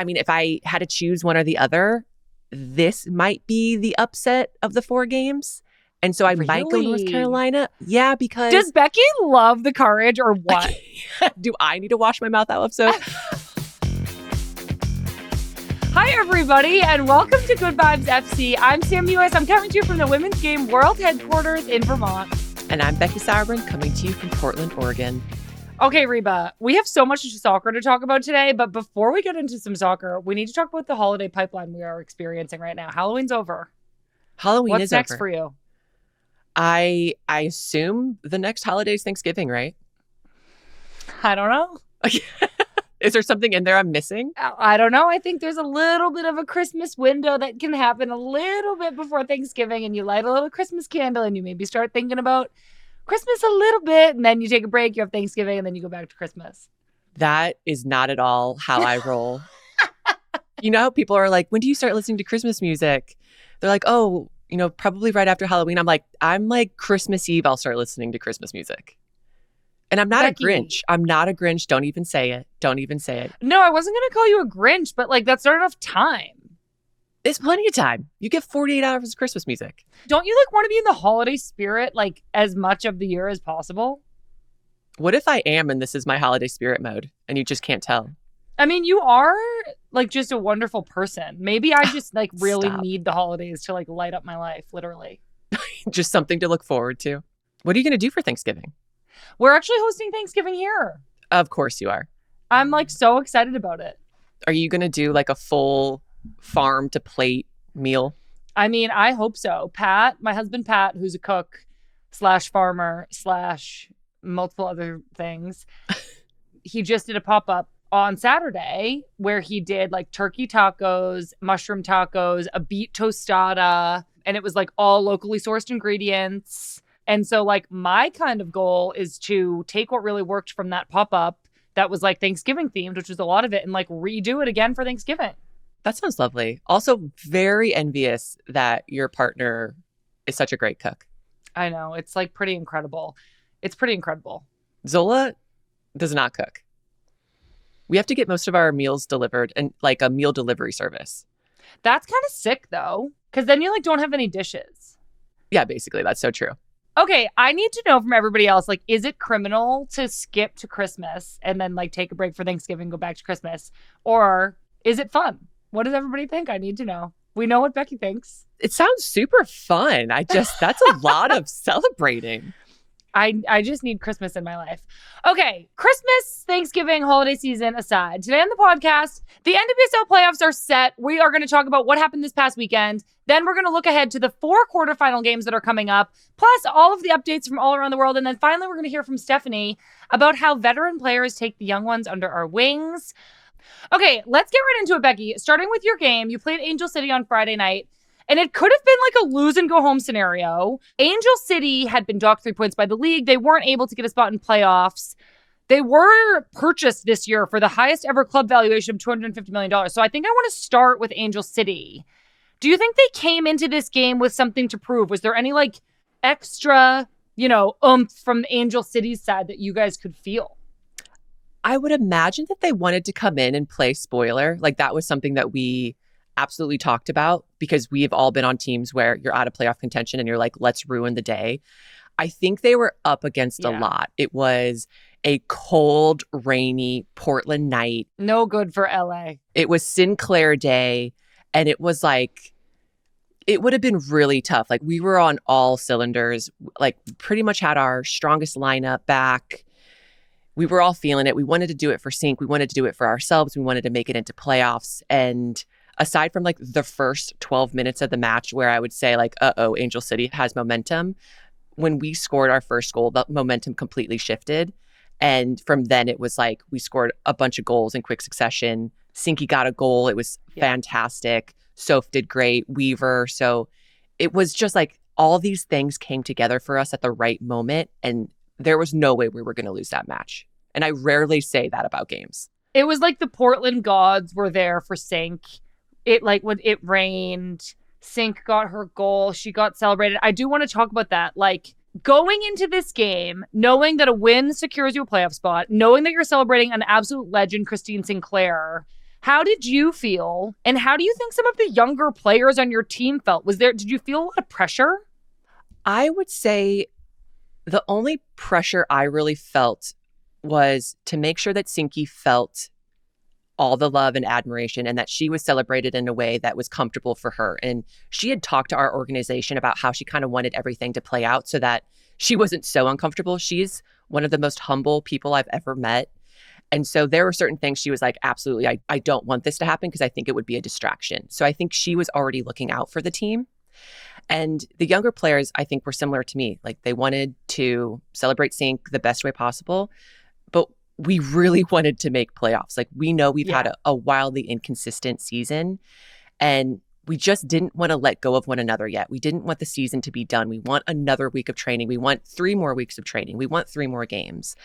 I mean, if I had to choose one or the other, this might be the upset of the 4 games. And so I might go North Carolina. Yeah, because... Does Becky love the courage or what? Do I need to wash my mouth out of soap? Hi, everybody, and welcome to Good Vibes FC. I'm Sam Mewis. I'm coming to you from the Women's Game World Headquarters in Vermont. And I'm Becky Sauerbrunn, coming to you from Portland, Oregon. Okay, Reba, we have so much soccer to talk about today, but before we get into some soccer, we need to talk about the holiday pipeline we are experiencing right now. Halloween's over. What's next for you? I assume the next holiday is Thanksgiving, right? I don't know. Is there something in there I'm missing? I don't know. I think there's a little bit of a Christmas window that can happen a little bit before Thanksgiving, and you light a little Christmas candle and you maybe start thinking about Christmas a little bit, and then you take a break, you have Thanksgiving, and then you go back to Christmas. That is not at all how I roll. You know how people are like, when do you start listening to Christmas music? They're like, oh, probably right after Halloween. I'm like Christmas Eve, I'll start listening to Christmas music. And I'm not Becky. a Grinch. I'm not a Grinch. Don't even say it. Don't even say it. No, I wasn't going to call you a Grinch, but that's not enough time. There's plenty of time. You get 48 hours of Christmas music. Don't you want to be in the holiday spirit as much of the year as possible? What if I am and this is my holiday spirit mode and you just can't tell? I mean, you are just a wonderful person. Maybe I just really Stop. need the holidays to light up my life, literally. Just something to look forward to. What are you going to do for Thanksgiving? We're actually hosting Thanksgiving here. Of course you are. I'm so excited about it. Are you going to do a full farm to plate meal? I mean, I hope so. My husband Pat, who's a cook / farmer / multiple other things, he just did a pop-up on Saturday where he did turkey tacos, mushroom tacos, a beet tostada, and it was all locally sourced ingredients. And so my kind of goal is to take what really worked from that pop-up that was Thanksgiving themed, which was a lot of it, and redo it again for Thanksgiving. That sounds lovely. Also very envious that your partner is such a great cook. I know. It's pretty incredible. It's pretty incredible. Zola does not cook. We have to get most of our meals delivered and a meal delivery service. That's kind of sick though, because then you don't have any dishes. Yeah, basically. That's so true. Okay, I need to know from everybody else, is it criminal to skip to Christmas and then take a break for Thanksgiving, go back to Christmas? Or is it fun? What does everybody think? I need to know. We know what Becky thinks. It sounds super fun. That's a lot of celebrating. I just need Christmas in my life. Okay, Christmas, Thanksgiving, holiday season aside. Today on the podcast, the NWSL playoffs are set. We are going to talk about what happened this past weekend. Then we're going to look ahead to the 4 quarterfinal games that are coming up, plus all of the updates from all around the world. And then finally, we're going to hear from Stephanie about how veteran players take the young ones under our wings. Okay, let's get right into it, Becky. Starting with your game, you played Angel City on Friday night. And it could have been a lose and go home scenario. Angel City had been docked 3 points by the league. They weren't able to get a spot in playoffs. They were purchased this year for the highest ever club valuation of $250 million. So I think I want to start with Angel City. Do you think they came into this game with something to prove? Was there any extra, oomph from Angel City's side that you guys could feel? I would imagine that they wanted to come in and play spoiler. That was something that we absolutely talked about because we've all been on teams where you're out of playoff contention and you're let's ruin the day. I think they were up against a lot. It was a cold, rainy Portland night. No good for LA. It was Sinclair Day, and it was it would have been really tough. We were on all cylinders, pretty much had our strongest lineup back. We were all feeling it. We wanted to do it for Sinc. We wanted to do it for ourselves. We wanted to make it into playoffs. And aside from the first 12 minutes of the match where I would say uh-oh, Angel City has momentum, when we scored our first goal, the momentum completely shifted. And from then it was we scored a bunch of goals in quick succession. Sinky got a goal. It was fantastic. Soph did great. Weaver. So it was just all these things came together for us at the right moment. And there was no way we were going to lose that match. And I rarely say that about games. It was the Portland gods were there for Sinc. It when it rained, Sinc got her goal. She got celebrated. I do want to talk about that. Going into this game, knowing that a win secures you a playoff spot, knowing that you're celebrating an absolute legend, Christine Sinclair, How did you feel? And how do you think some of the younger players on your team felt? Did you feel a lot of pressure? I would say the only pressure I really felt was to make sure that Sinky felt all the love and admiration and that she was celebrated in a way that was comfortable for her. And she had talked to our organization about how she kind of wanted everything to play out so that she wasn't so uncomfortable. She's one of the most humble people I've ever met. And so there were certain things she was like, absolutely, I don't want this to happen because I think it would be a distraction. So I think she was already looking out for the team. And the younger players, I think, were similar to me. Like they wanted to celebrate Sinc the best way possible, but we really wanted to make playoffs. Like we know we've had a wildly inconsistent season and we just didn't want to let go of one another yet. We didn't want the season to be done. We want another week of training. We want 3 more weeks of training. We want 3 more games.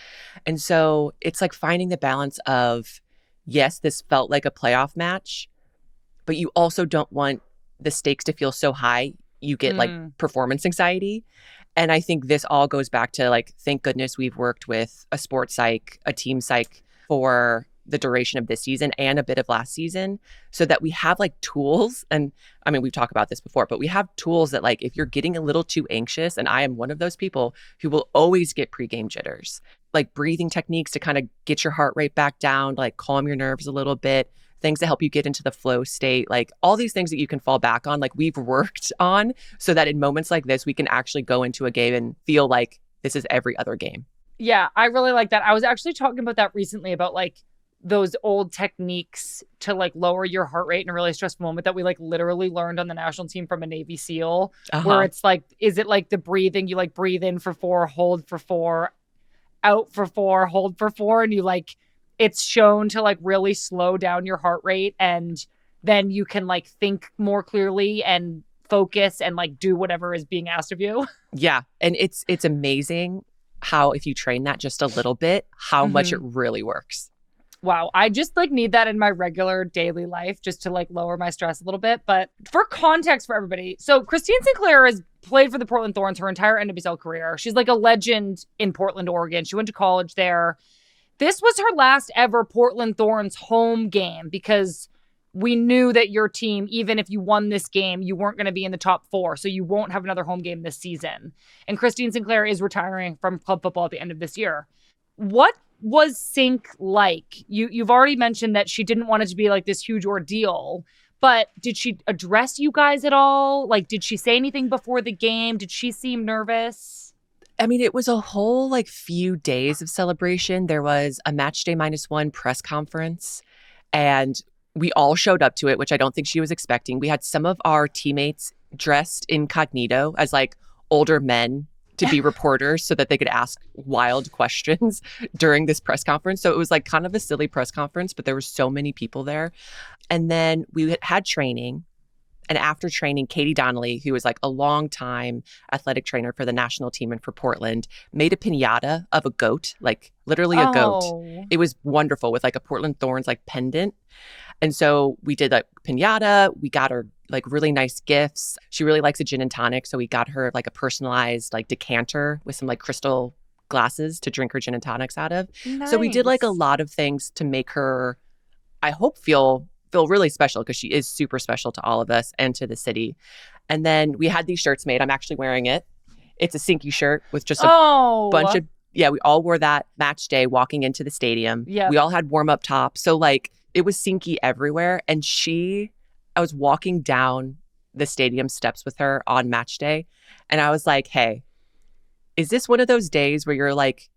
And so it's like finding the balance of, yes, this felt like a playoff match, but you also don't want the stakes to feel so high you get like performance anxiety. And I think this all goes back to like, thank goodness we've worked with a sports psych, a team psych for the duration of this season and a bit of last season so that we have like tools. And I mean, we've talked about this before, but we have tools that like, if you're getting a little too anxious, and I am one of those people who will always get pregame jitters, like breathing techniques to kind of get your heart rate back down, like calm your nerves a little bit, things to help you get into the flow state, like all these things that you can fall back on, like we've worked on so that in moments like this, we can actually go into a game and feel like this is every other game. Yeah, I really like that. I was actually talking about that recently about like those old techniques to like lower your heart rate in a really stressful moment that we like literally learned on the national team from a Navy SEAL, where it's like, is it like the breathing? You like breathe in for 4, hold for 4, out for 4, hold for 4. And you like, it's shown to like really slow down your heart rate. And then you can like think more clearly and focus and like do whatever is being asked of you. Yeah. And it's amazing how if you train that just a little bit, how much it really works. Wow. I just like need that in my regular daily life just to like lower my stress a little bit. But for context for everybody, so Christine Sinclair has played for the Portland Thorns her entire NWSL career. She's like a legend in Portland, Oregon. She went to college there. This was her last ever Portland Thorns home game because we knew that your team, even if you won this game, you weren't going to be in the top 4. So you won't have another home game this season. And Christine Sinclair is retiring from club football at the end of this year. What was Sinc like? You've already mentioned that she didn't want it to be like this huge ordeal, but did she address you guys at all? Like, did she say anything before the game? Did she seem nervous? I mean, it was a whole like few days of celebration. There was a match day -1 press conference and we all showed up to it, which I don't think she was expecting. We had some of our teammates dressed incognito as like older men to be reporters so that they could ask wild questions during this press conference. So it was like kind of a silly press conference, but there were so many people there. And then we had training. And after training, Katie Donnelly, who was like a long time athletic trainer for the national team and for Portland, made a piñata of a goat, like literally a goat. It was wonderful with like a Portland Thorns like pendant. And so we did like piñata. We got her like really nice gifts. She really likes a gin and tonic. So we got her like a personalized like decanter with some like crystal glasses to drink her gin and tonics out of. Nice. So we did like a lot of things to make her, I hope, feel really special because she is super special to all of us and to the city. And then we had these shirts made. I'm actually wearing it. It's a Sinky shirt with just a bunch of, we all wore that match day walking into the stadium. Yeah. We all had warm-up tops. So like it was Sinky everywhere. And I was walking down the stadium steps with her on match day. And I was like, hey, is this one of those days where you're like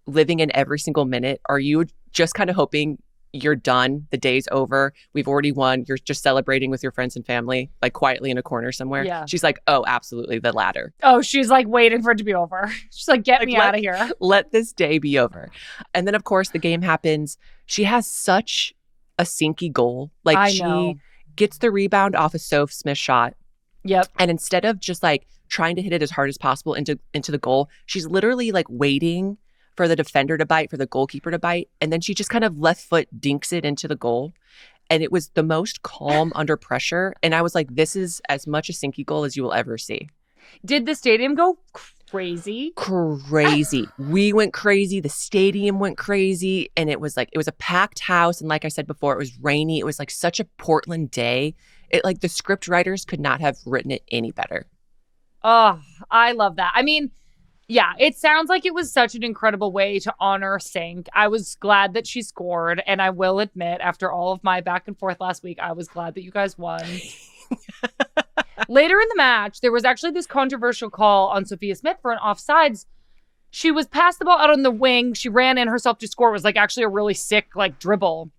living in every single minute? Are you just kind of hoping you're done, the day's over, we've already won, you're just celebrating with your friends and family, like quietly in a corner somewhere? Yeah. She's like, oh, absolutely, the latter. Oh, she's like waiting for it to be over. She's like, get me out of here. Let this day be over. And then, of course, the game happens. She has such a Sinky goal. Like she gets the rebound off a Sophia Smith shot. Yep. And instead of just like trying to hit it as hard as possible into the goal, she's literally like waiting for the defender to bite, for the goalkeeper to bite. And then she just kind of left foot dinks it into the goal. And it was the most calm under pressure. And I was like, this is as much a Sinky goal as you will ever see. Did the stadium go crazy. Crazy. We went crazy. The stadium went crazy. And it was a packed house. And like I said before, it was rainy. It was like such a Portland day. It like the script writers could not have written it any better. Oh, I love that. I mean, yeah, it sounds like it was such an incredible way to honor Sinc. I was glad that she scored. And I will admit, after all of my back and forth last week, I was glad that you guys won. Later in the match, there was actually this controversial call on Sophia Smith for an offsides. She was passed the ball out on the wing. She ran in herself to score. It was like actually a really sick like dribble.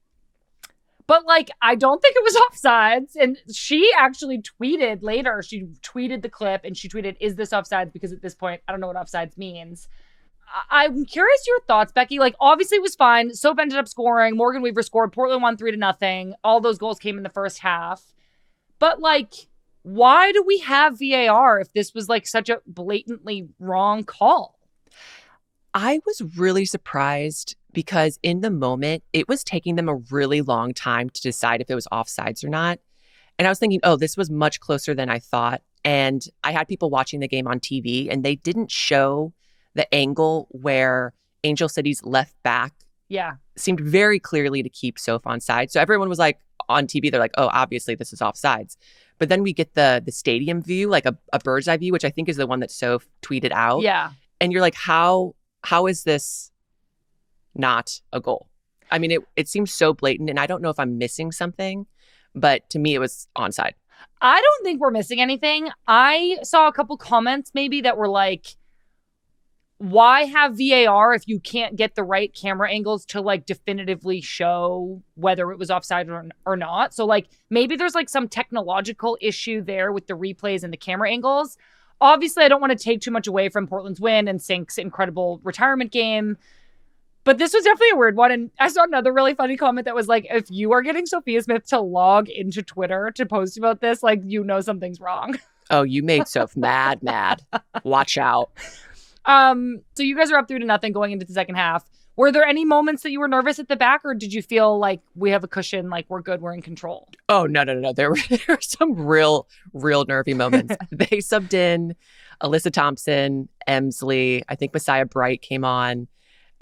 But like, I don't think it was offsides. And she actually tweeted later, she tweeted the clip and she tweeted, "Is this offsides?" Because at this point, I don't know what offsides means. I'm curious your thoughts, Becky. Like, obviously it was fine. Soph ended up scoring. Morgan Weaver scored. Portland won 3-0. All those goals came in the first half. But like, why do we have VAR if this was like such a blatantly wrong call? I was really surprised because in the moment, it was taking them a really long time to decide if it was offsides or not. And I was thinking, oh, this was much closer than I thought. And I had people watching the game on TV and they didn't show the angle where Angel City's left back seemed very clearly to keep Soph onside. So everyone was like on TV, they're like, oh, obviously this is offsides. But then we get the stadium view, like a bird's eye view, which I think is the one that Soph tweeted out. Yeah. And you're like, how is this not a goal? I mean, it seems so blatant, and I don't know if I'm missing something, but to me, it was onside. I don't think we're missing anything. I saw a couple comments maybe that were like, why have VAR if you can't get the right camera angles to like definitively show whether it was offside or not? So like maybe there's like some technological issue there with the replays and the camera angles. Obviously, I don't want to take too much away from Portland's win and Sinc's incredible retirement game. But this was definitely a weird one. And I saw another really funny comment that was like, if you are getting Sophia Smith to log into Twitter to post about this, like, you know something's wrong. Oh, you made Soph mad. Watch out. So you guys are up 3-0 going into the second half. Were there any moments that you were nervous at the back, or did you feel like we have a cushion, like we're good, we're in control? Oh, no. There were some real nervy moments. They subbed in Alyssa Thompson, Emsley, I think Messiah Bright came on.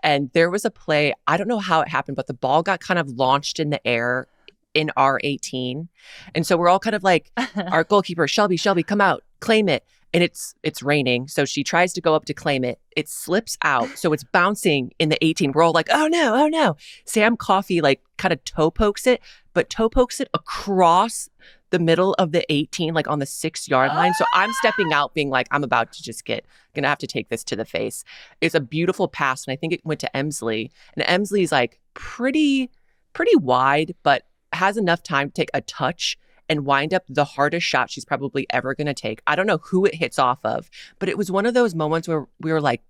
And there was a play, I don't know how it happened, but the ball got kind of launched in the air in our 18. And so we're all kind of like, our goalkeeper, Shelby, come out, claim it. And it's raining. So she tries to go up to claim it. It slips out. So it's bouncing in the 18. We're all like, oh no. Sam Coffey like kind of toe pokes it, but toe pokes it across the middle of the 18, like on the 6-yard line. So I'm stepping out being like, I'm about to just gonna have to take this to the face. It's a beautiful pass. And I think it went to Emsley. And Emsley's like pretty wide, but has enough time to take a touch and wind up the hardest shot she's probably ever going to take. I don't know who it hits off of, but it was one of those moments where we were like,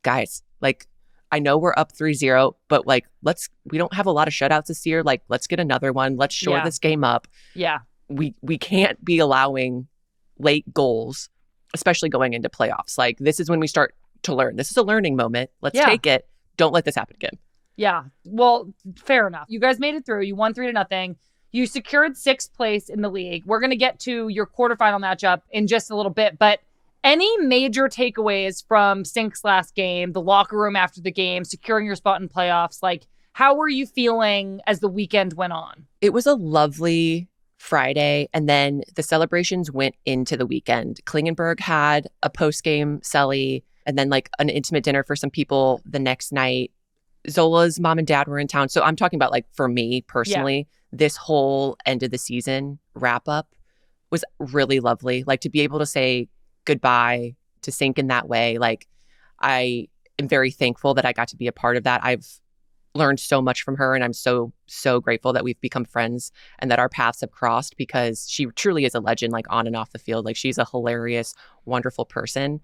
guys, like, I know we're up 3-0, but like, we don't have a lot of shutouts this year. Like, let's get another one. Let's shore this game up. Yeah. We can't be allowing late goals, especially going into playoffs. Like, this is when we start to learn. This is a learning moment. Let's take it. Don't let this happen again. Yeah. Well, fair enough. You guys made it through. You won 3-0. You secured 6th place in the league. We're going to get to your quarterfinal matchup in just a little bit, but any major takeaways from Sinc's last game, the locker room after the game, securing your spot in playoffs? Like, how were you feeling as the weekend went on? It was a lovely Friday, and then the celebrations went into the weekend. Klingenberg had a post-game celly, and then like an intimate dinner for some people the next night. Zola's mom and dad were in town. So I'm talking about like for me personally, this whole end of the season wrap up was really lovely. Like to be able to say goodbye to Sinc in that way. Like I am very thankful that I got to be a part of that. I've learned so much from her and I'm so grateful that we've become friends and that our paths have crossed because she truly is a legend, like on and off the field. Like she's a hilarious, wonderful person.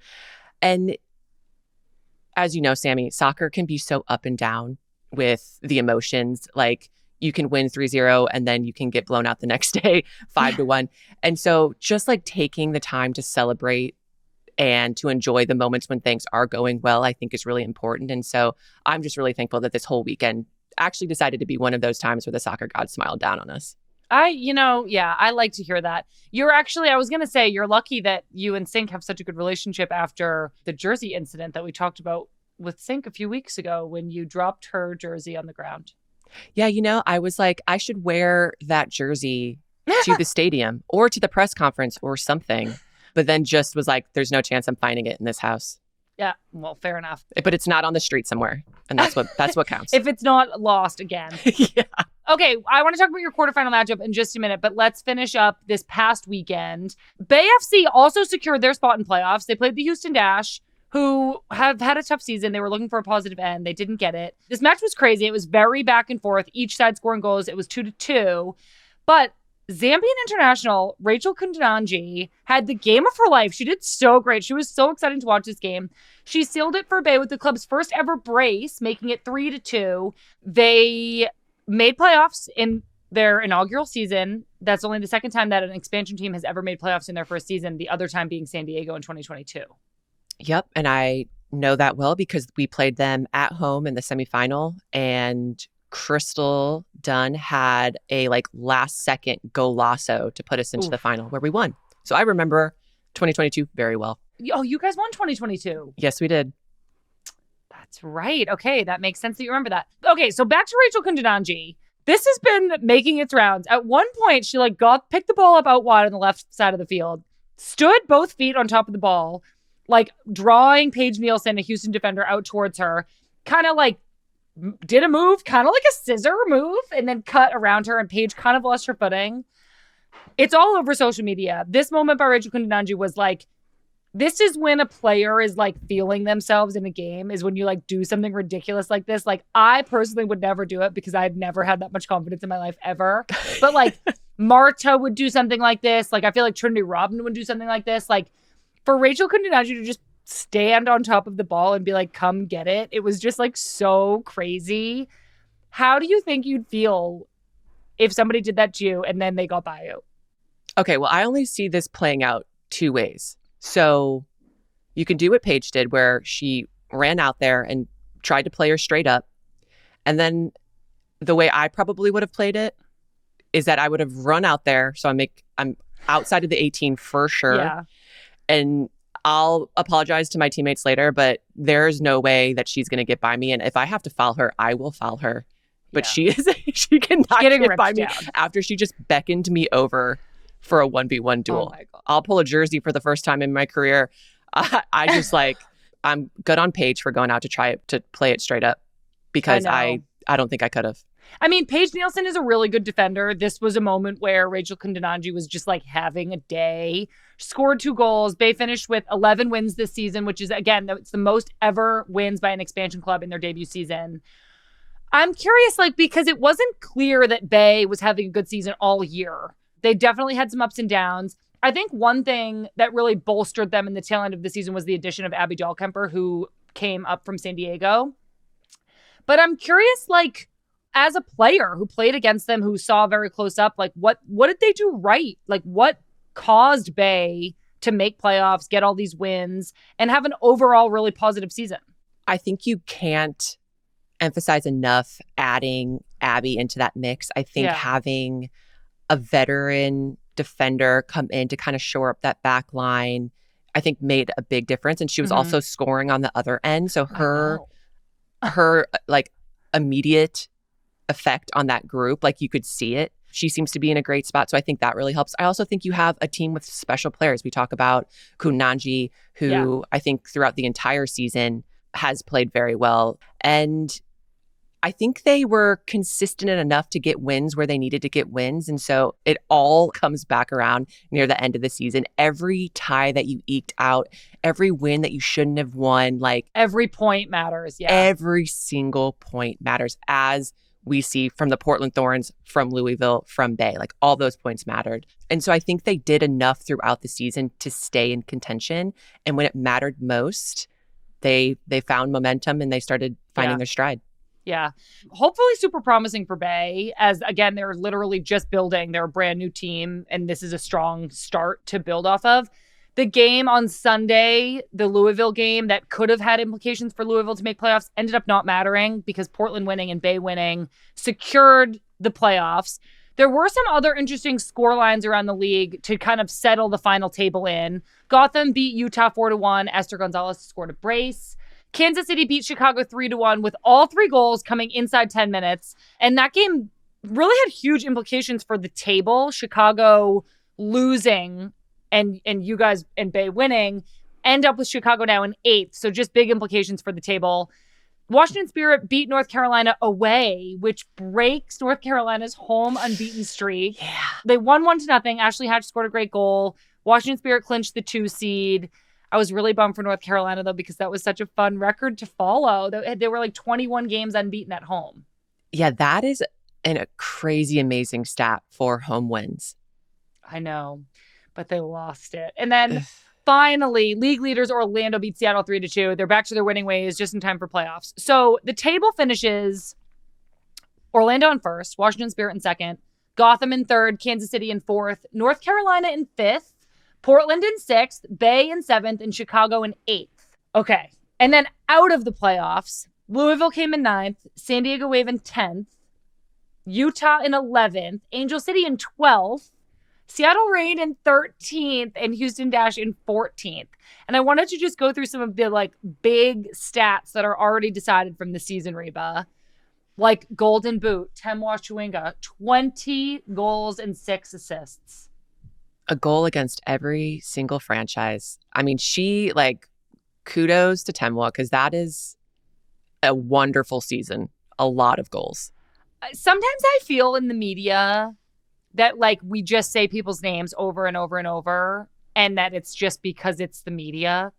And as you know, Sammy, soccer can be so up and down with the emotions. Like you can win 3-0 and then you can get blown out the next day 5-1. And so just like taking the time to celebrate and to enjoy the moments when things are going well, I think is really important. And so I'm just really thankful that this whole weekend actually decided to be one of those times where the soccer gods smiled down on us. I like to hear that. I was going to say, you're lucky that you and Sinc have such a good relationship after the jersey incident that we talked about with Sinc a few weeks ago when you dropped her jersey on the ground. Yeah, I was like, I should wear that jersey to the stadium or to the press conference or something. But then just was like, there's no chance I'm finding it in this house. Yeah, well, fair enough. But it's not on the street somewhere. And that's what counts. If it's not lost again. Yeah. Okay, I want to talk about your quarterfinal matchup in just a minute, but let's finish up this past weekend. Bay FC also secured their spot in playoffs. They played the Houston Dash, who have had a tough season. They were looking for a positive end. They didn't get it. This match was crazy. It was very back and forth, each side scoring goals. It was 2-2. But Zambian international Rachel Kundananji had the game of her life. She did so great. She was so exciting to watch this game. She sealed it for Bay with the club's first ever brace, making it 3-2. They made playoffs in their inaugural season. That's only the second time that an expansion team has ever made playoffs in their first season, the other time being San Diego in 2022. Yep. And I know that well because we played them at home in the semifinal, and Crystal Dunn had a last second golazo to put us into the final where we won. So I remember 2022 very well. Oh, you guys won 2022. Yes, we did. That's right. Okay, that makes sense that you remember that. Okay, so back to Rachel Kundananji. This has been making its rounds. At one point, she picked the ball up out wide on the left side of the field, stood both feet on top of the ball, drawing Paige Nielsen, a Houston defender, out towards her, kind of did a move, kind of like a scissor move, and then cut around her, and Paige kind of lost her footing. It's all over social media. This moment by Rachel Kundananji was this is when a player is feeling themselves in a game, is when you do something ridiculous like this. I personally would never do it because I've never had that much confidence in my life ever. But Marta would do something like this. I feel like Trinity Robin would do something like this. For Rachel Kundananji to just stand on top of the ball and be come get it. It was just so crazy. How do you think you'd feel if somebody did that to you and then they got by you? Okay, well, I only see this playing out two ways. So you can do what Paige did, where she ran out there and tried to play her straight up. And then the way I probably would have played it is that I would have run out there. So I'm outside of the 18 for sure. Yeah. And I'll apologize to my teammates later, but there's no way that she's going to get by me. And if I have to foul her, I will foul her. But she cannot get by me after she just beckoned me over for a 1v1 duel. Oh my God. I'll pull a jersey for the first time in my career. I just I'm good on Paige for going out to try to play it straight up because I don't think I could have. I mean, Paige Nielsen is a really good defender. This was a moment where Rachel Kundananji was just having a day. She scored 2 goals. Bay finished with 11 wins this season, which is, again, it's the most ever wins by an expansion club in their debut season. I'm curious, because it wasn't clear that Bay was having a good season all year. They definitely had some ups and downs. I think one thing that really bolstered them in the tail end of the season was the addition of Abby Dahlkemper, who came up from San Diego. But I'm curious, as a player who played against them, who saw very close up, what did they do right? What caused Bay to make playoffs, get all these wins, and have an overall really positive season? I think you can't emphasize enough adding Abby into that mix. I think having a veteran defender come in to kind of shore up that back line, I think made a big difference. And she was also scoring on the other end. So her immediate effect on that group, you could see it. She seems to be in a great spot. So I think that really helps. I also think you have a team with special players. We talk about Kundananji, who I think throughout the entire season has played very well. And I think they were consistent enough to get wins where they needed to get wins. And so it all comes back around near the end of the season. Every tie that you eked out, every win that you shouldn't have won, every point matters. Yeah. Every single point matters, as we see from the Portland Thorns, from Louisville, from Bay. All those points mattered. And so I think they did enough throughout the season to stay in contention. And when it mattered most, they found momentum and they started finding their stride. Yeah. Hopefully super promising for Bay, as again, they're literally just building. They're a brand new team, and this is a strong start to build off of. The game on Sunday, the Louisville game that could have had implications for Louisville to make playoffs, ended up not mattering because Portland winning and Bay winning secured the playoffs. There were some other interesting score lines around the league to kind of settle the final table in. Gotham beat Utah 4-1. Esther Gonzalez scored a brace. Kansas City beat Chicago 3-1 with all 3 goals coming inside 10 minutes. And that game really had huge implications for the table. Chicago losing and you guys and Bay winning end up with Chicago now in 8th. So just big implications for the table. Washington Spirit beat North Carolina away, which breaks North Carolina's home unbeaten streak. Yeah. They won 1-0. Ashley Hatch scored a great goal. Washington Spirit clinched the 2 seed. I was really bummed for North Carolina, though, because that was such a fun record to follow. They were like 21 games unbeaten at home. Yeah, that is a crazy, amazing stat for home wins. I know, but they lost it. And then finally, league leaders Orlando beat Seattle 3-2. They're back to their winning ways just in time for playoffs. So the table finishes Orlando in 1st, Washington Spirit in 2nd, Gotham in 3rd, Kansas City in 4th, North Carolina in 5th, Portland in 6th, Bay in 7th, and Chicago in 8th. Okay. And then out of the playoffs, Louisville came in 9th, San Diego Wave in 10th, Utah in 11th, Angel City in 12th, Seattle Reign in 13th, and Houston Dash in 14th. And I wanted to just go through some of the like big stats that are already decided from the season, Reba. Like Golden Boot, Temwa Chewinga, 20 goals and 6 assists. A goal against every single franchise. I mean, kudos to Temwa, because that is a wonderful season. A lot of goals. Sometimes I feel in the media that like we just say people's names over and over and over, and that it's just because it's the media.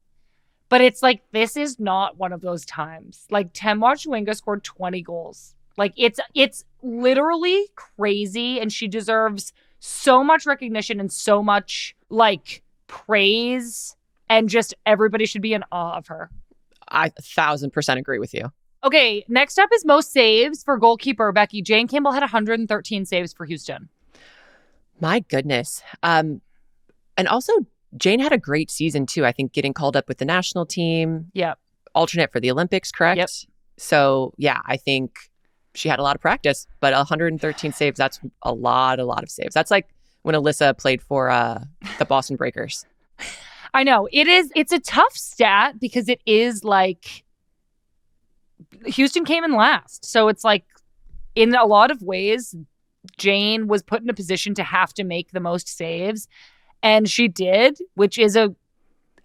But it's like, this is not one of those times. Like Temwa Chewinga scored 20 goals. Like it's literally crazy, and she deserves so much recognition and so much like praise, and just everybody should be in awe of her. I 1,000% agree with you. Okay, next up is most saves for goalkeeper Becky. Jane Campbell had 113 saves for Houston. My goodness. And also Jane had a great season too. I think getting called up with the national team. Yep. Alternate for the Olympics, correct? Yep. So yeah, I think she had a lot of practice, but 113 saves, that's a lot of saves. That's like when Alyssa played for the Boston Breakers. I know. It's a tough stat because it is like Houston came in last. So it's like in a lot of ways, Jane was put in a position to have to make the most saves. And she did, which is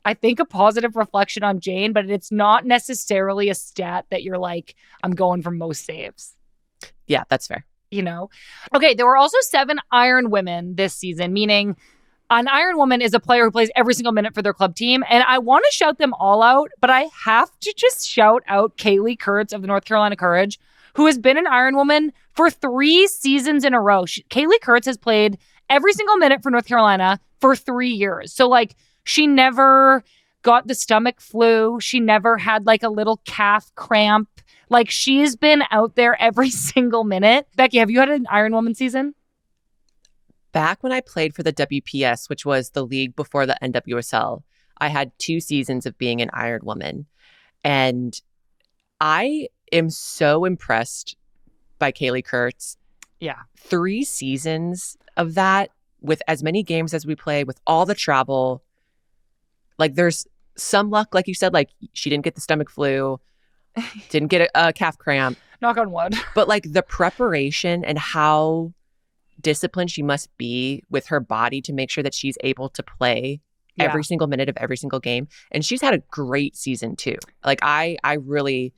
I think a positive reflection on Jane, but it's not necessarily a stat that you're like, I'm going for most saves. Yeah, that's fair. You know? Okay, there were also 7 Iron Women this season, meaning an Iron Woman is a player who plays every single minute for their club team. And I want to shout them all out, but I have to just shout out Kaylee Kurtz of the North Carolina Courage, who has been an Iron Woman for 3 seasons in a row. Kaylee Kurtz has played every single minute for North Carolina for 3 years. So like she never got the stomach flu. She never had like a little calf cramp. Like she's been out there every single minute. Becky, have you had an Iron Woman season? Back when I played for the WPS, which was the league before the NWSL, I had 2 seasons of being an Iron Woman. And I am so impressed by Kaylee Kurtz. Yeah. 3 seasons of that with as many games as we play, with all the travel. Like there's some luck, like you said, like she didn't get the stomach flu, didn't get a calf cramp. Knock on wood. But like the preparation and how disciplined she must be with her body to make sure that she's able to play every single minute of every single game. And she's had a great season too. Like I really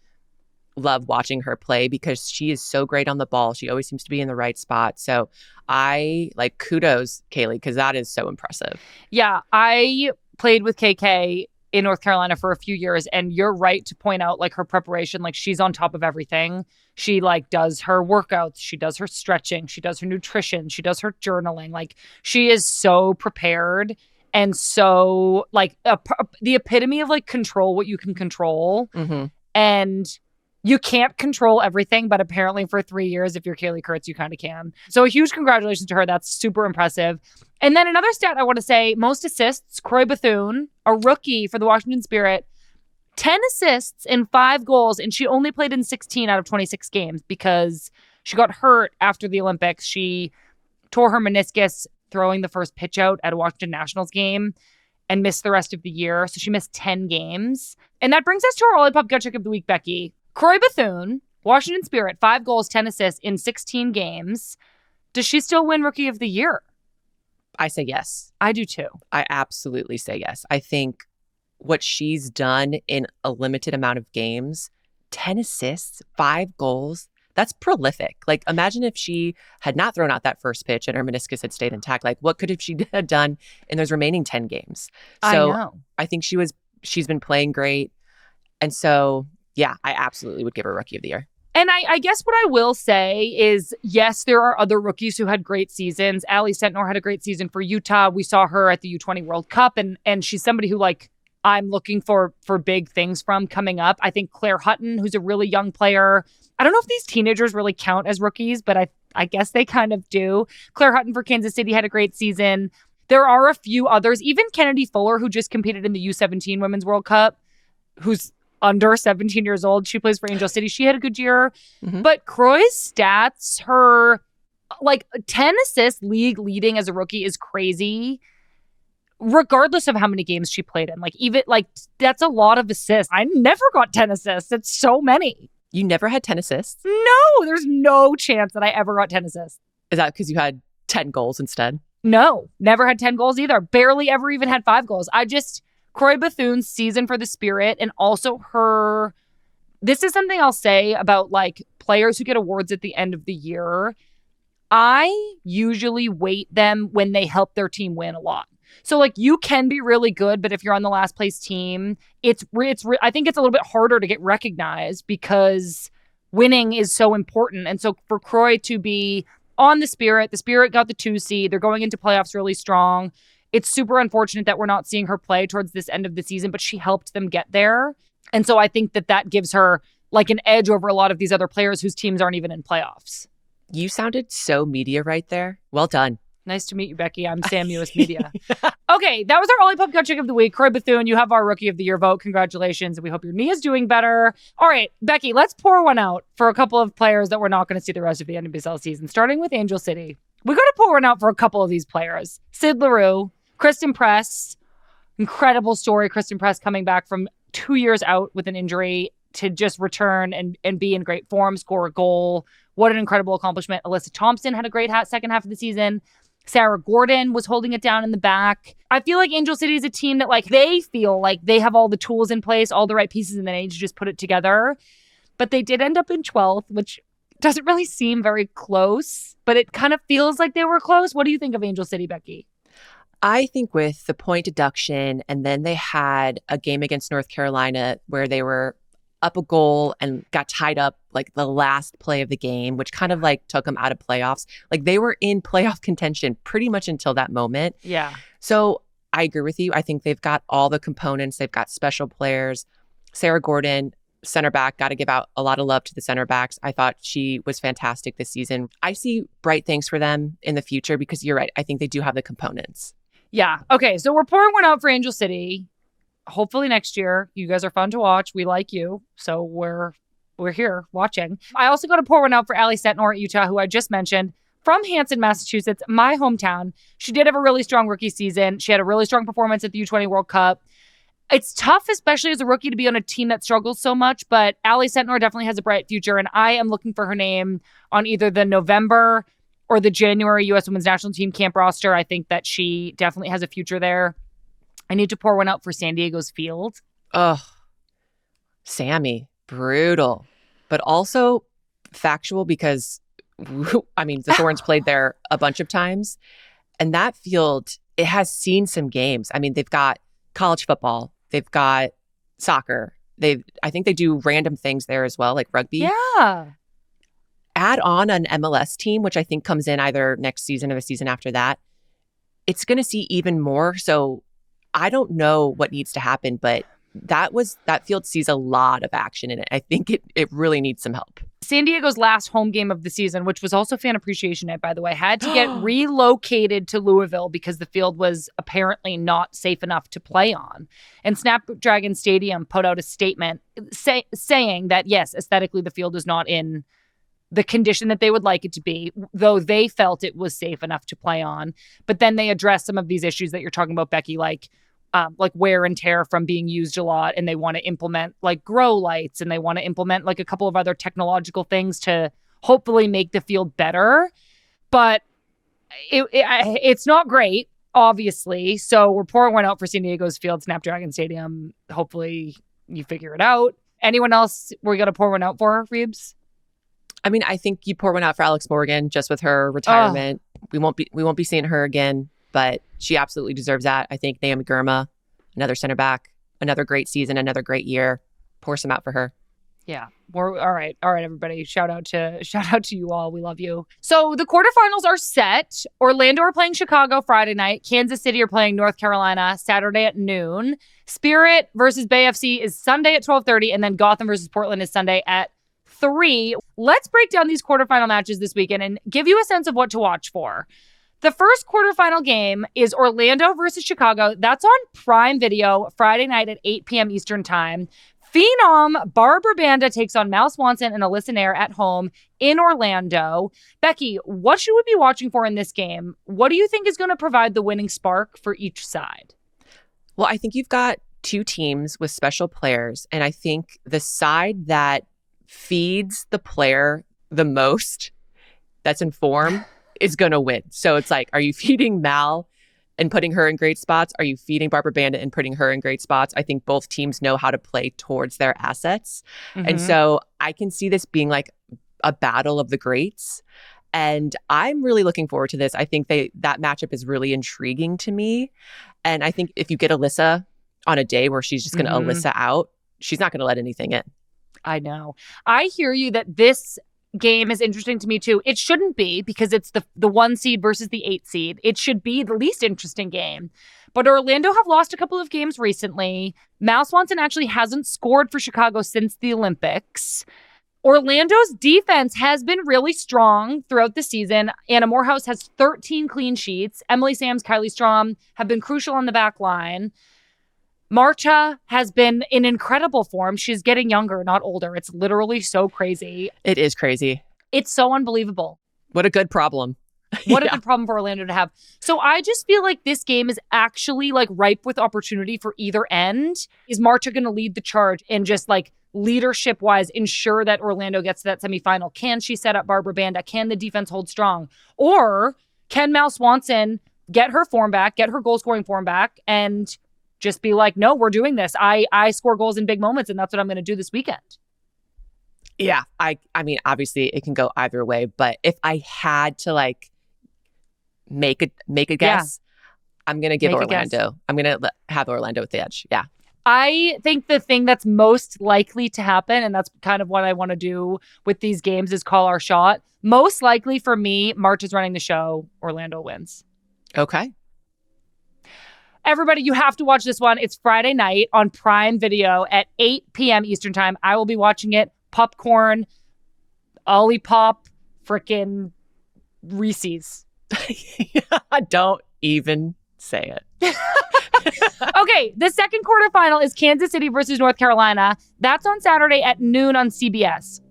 love watching her play because she is so great on the ball. She always seems to be in the right spot. So I like kudos, Kaylee, because that is so impressive. Yeah, I played with KK in North Carolina for a few years, and you're right to point out like her preparation. Like she's on top of everything. She like does her workouts, she does her stretching, she does her nutrition, she does her journaling. Like she is so prepared and so like the epitome of like control what you can control. Mm-hmm. And you can't control everything, but apparently for 3 years, if you're Kaylee Kurtz, you kind of can. So a huge congratulations to her. That's super impressive. And then another stat I want to say, most assists, Croix Bethune, a rookie for the Washington Spirit, 10 assists and 5 goals, and she only played in 16 out of 26 games because she got hurt after the Olympics. She tore her meniscus throwing the first pitch out at a Washington Nationals game and missed the rest of the year. So she missed 10 games. And that brings us to our Olipop gut check of the week, Becky. Croix Bethune, Washington Spirit, 5 goals, 10 assists in 16 games. Does she still win Rookie of the Year? I say yes. I do too. I absolutely say yes. I think what she's done in a limited amount of games, 10 assists, 5 goals, that's prolific. Like, imagine if she had not thrown out that first pitch and her meniscus had stayed intact. Like, what could have she have done in those remaining 10 games? So I know. I think she's been playing great. And so, yeah, I absolutely would give her Rookie of the Year. And I guess what I will say is, yes, there are other rookies who had great seasons. Allie Sentnor had a great season for Utah. We saw her at the U20 World Cup, and she's somebody who, like, I'm looking for big things from coming up. I think Claire Hutton, who's a really young player. I don't know if these teenagers really count as rookies, but I guess they kind of do. Claire Hutton for Kansas City had a great season. There are a few others, even Kennedy Fuller, who just competed in the U17 Women's World Cup, who's under 17 years old. She plays for Angel City. She had a good year. Mm-hmm. But Croix's stats, her like 10 assists league leading as a rookie is crazy, regardless of how many games she played in. Like, even like that's a lot of assists. I never got 10 assists. It's so many. You never had 10 assists? No, there's no chance that I ever got 10 assists. Is that because you had 10 goals instead? No, never had 10 goals either. Barely ever even had 5 goals. Croix Bethune's season for the Spirit, and also this is something I'll say about like players who get awards at the end of the year. I usually weight them when they help their team win a lot. So like you can be really good, but if you're on the last place team, I think it's a little bit harder to get recognized because winning is so important. And so for Croix to be on the Spirit got the 2 seed. They're going into playoffs really strong. It's super unfortunate that we're not seeing her play towards this end of the season, but she helped them get there. And so I think that gives her like an edge over a lot of these other players whose teams aren't even in playoffs. You sounded so media right there. Well done. Nice to meet you, Becky. I'm Sam US Media. Okay, that was our Olipop gut check of the week. Croix Bethune, you have our Rookie of the Year vote. Congratulations. We hope your knee is doing better. All right, Becky, let's pour one out for a couple of players that we're not going to see the rest of the NWSL season, starting with Angel City. We got to pour one out for a couple of these players. Sid LaRue, Kristen Press, incredible story. Kristen Press coming back from 2 years out with an injury to just return and be in great form, score a goal. What an incredible accomplishment. Alyssa Thompson had a great second half of the season. Sarah Gordon was holding it down in the back. I feel like Angel City is a team that like they feel like they have all the tools in place, all the right pieces, and they need to just put it together. But they did end up in 12th, which doesn't really seem very close, but it kind of feels like they were close. What do you think of Angel City, Becky? I think with the point deduction, and then they had a game against North Carolina where they were up a goal and got tied up like the last play of the game, which kind of like took them out of playoffs. Like they were in playoff contention pretty much until that moment. Yeah. So I agree with you. I think they've got all the components. They've got special players. Sarah Gordon, center back, got to give out a lot of love to the center backs. I thought she was fantastic this season. I see bright things for them in the future because you're right. I think they do have the components. Yeah. Okay. So we're pouring one out for Angel City. Hopefully next year. You guys are fun to watch. We like you. So we're here watching. I also got to pour one out for Allie Sentnor at Utah, who I just mentioned, from Hanson, Massachusetts, my hometown. She did have a really strong rookie season. She had a really strong performance at the U20 World Cup. It's tough, especially as a rookie, to be on a team that struggles so much, but Allie Sentnor definitely has a bright future, and I am looking for her name on either the November or the January U.S. Women's National Team camp roster. I think that she definitely has a future there. I need to pour one out for San Diego's Field. Oh, Sammy, brutal, but also factual because, I mean, the Thorns played there a bunch of times, and that field, it has seen some games. I mean, they've got college football, they've got soccer. I think they do random things there as well, like rugby. Yeah. Add on an MLS team, which I think comes in either next season or the season after that. It's going to see even more. So I don't know what needs to happen, but that field sees a lot of action in it. I think it really needs some help. San Diego's last home game of the season, which was also Fan Appreciation Night, by the way, had to get relocated to Louisville because the field was apparently not safe enough to play on. And Snapdragon Stadium put out a statement saying that, yes, aesthetically, the field is not in the condition that they would like it to be, though they felt it was safe enough to play on. But then they address some of these issues that you're talking about, Becky, like wear and tear from being used a lot. And they want to implement like grow lights, and they want to implement like a couple of other technological things to hopefully make the field better. But it's not great, obviously. So we're pouring one out for San Diego's field, Snapdragon Stadium. Hopefully you figure it out. Anyone else we're going to pour one out for, Reebs? I mean, I think you pour one out for Alex Morgan just with her retirement. We won't be seeing her again, but she absolutely deserves that. I think Naomi Girma, another center back, another great season, another great year. Pour some out for her. Yeah. All right, everybody. Shout out to you all. We love you. So the quarterfinals are set. Orlando are playing Chicago Friday night. Kansas City are playing North Carolina Saturday at noon. Spirit versus Bay FC is Sunday at 12:30, and then Gotham versus Portland is Sunday at 3. Let's break down these quarterfinal matches this weekend and give you a sense of what to watch for. The first quarterfinal game is Orlando versus Chicago. That's on Prime Video Friday night at 8 p.m. Eastern Time. Phenom Barbara Banda takes on Mal Swanson and Alyssa Nair at home in Orlando. Becky, what should we be watching for in this game? What do you think is going to provide the winning spark for each side? Well, I think you've got two teams with special players, and I think the side that feeds the player the most, that's in form, is going to win. So it's like, are you feeding Mal and putting her in great spots? Are you feeding Barbara Bandit and putting her in great spots? I think both teams know how to play towards their assets. Mm-hmm. And so I can see this being like a battle of the greats. And I'm really looking forward to this. I think that matchup is really intriguing to me. And I think if you get Alyssa on a day where she's just going to Alyssa out, she's not going to let anything in. I know. I hear you that this game is interesting to me too. It shouldn't be, because it's the 1 seed versus the 8 seed. It should be the least interesting game. But Orlando have lost a couple of games recently. Mal Swanson actually hasn't scored for Chicago since the Olympics. Orlando's defense has been really strong throughout the season. Anna Morehouse has 13 clean sheets. Emily Sams, Kylie Strom have been crucial on the back line. Marcha has been in incredible form. She's getting younger, not older. It's literally so crazy. It is crazy. It's so unbelievable. What a good problem. What a good problem for Orlando to have. So I just feel like this game is actually like ripe with opportunity for either end. Is Marcha going to lead the charge and just like leadership-wise ensure that Orlando gets to that semifinal? Can she set up Barbara Banda? Can the defense hold strong? Or can Mal Swanson get her form back, get her goal-scoring form back, and just be like, no, we're doing this. I score goals in big moments, and that's what I'm going to do this weekend. Yeah, I mean, obviously it can go either way, but if I had to like make a guess, I'm going to give Orlando. I'm going to have Orlando with the edge. Yeah. I think the thing that's most likely to happen, and that's kind of what I want to do with these games, is call our shot. Most likely for me, March is running the show. Orlando wins. Okay. Everybody, you have to watch this one. It's Friday night on Prime Video at 8 p.m. Eastern Time. I will be watching it. Popcorn, Olipop, frickin' Reese's. Don't even say it. Okay, the second quarterfinal is Kansas City versus North Carolina. That's on Saturday at noon on CBS.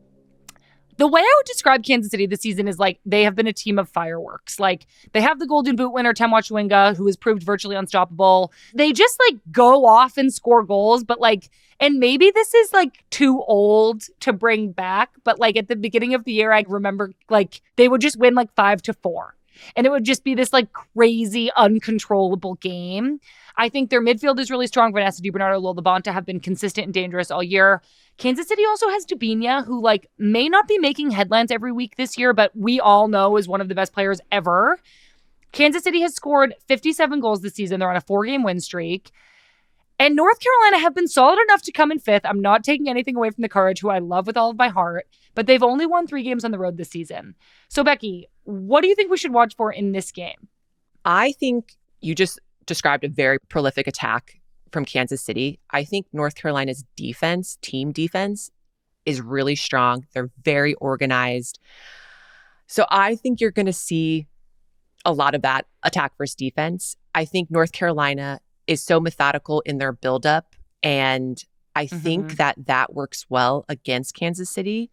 The way I would describe Kansas City this season is like they have been a team of fireworks. Like they have the Golden Boot winner, Temwa Chewinga, who has proved virtually unstoppable. They just like go off and score goals, but like, and maybe this is like too old to bring back, but like at the beginning of the year, I remember like they would just win like 5-4. And it would just be this like crazy, uncontrollable game. I think their midfield is really strong. Vanessa DiBernardo, Lola Bonta have been consistent and dangerous all year. Kansas City also has Dubinia, who like may not be making headlines every week this year, but we all know is one of the best players ever. Kansas City has scored 57 goals this season. They're on a 4-game win streak. And North Carolina have been solid enough to come in 5th. I'm not taking anything away from the Courage, who I love with all of my heart, but they've only won 3 games on the road this season. So Becky, what do you think we should watch for in this game? I think you just described a very prolific attack from Kansas City. I think North Carolina's defense, team defense, is really strong. They're very organized. So I think you're going to see a lot of that attack versus defense. I think North Carolina is so methodical in their buildup, and I think that works well against Kansas City.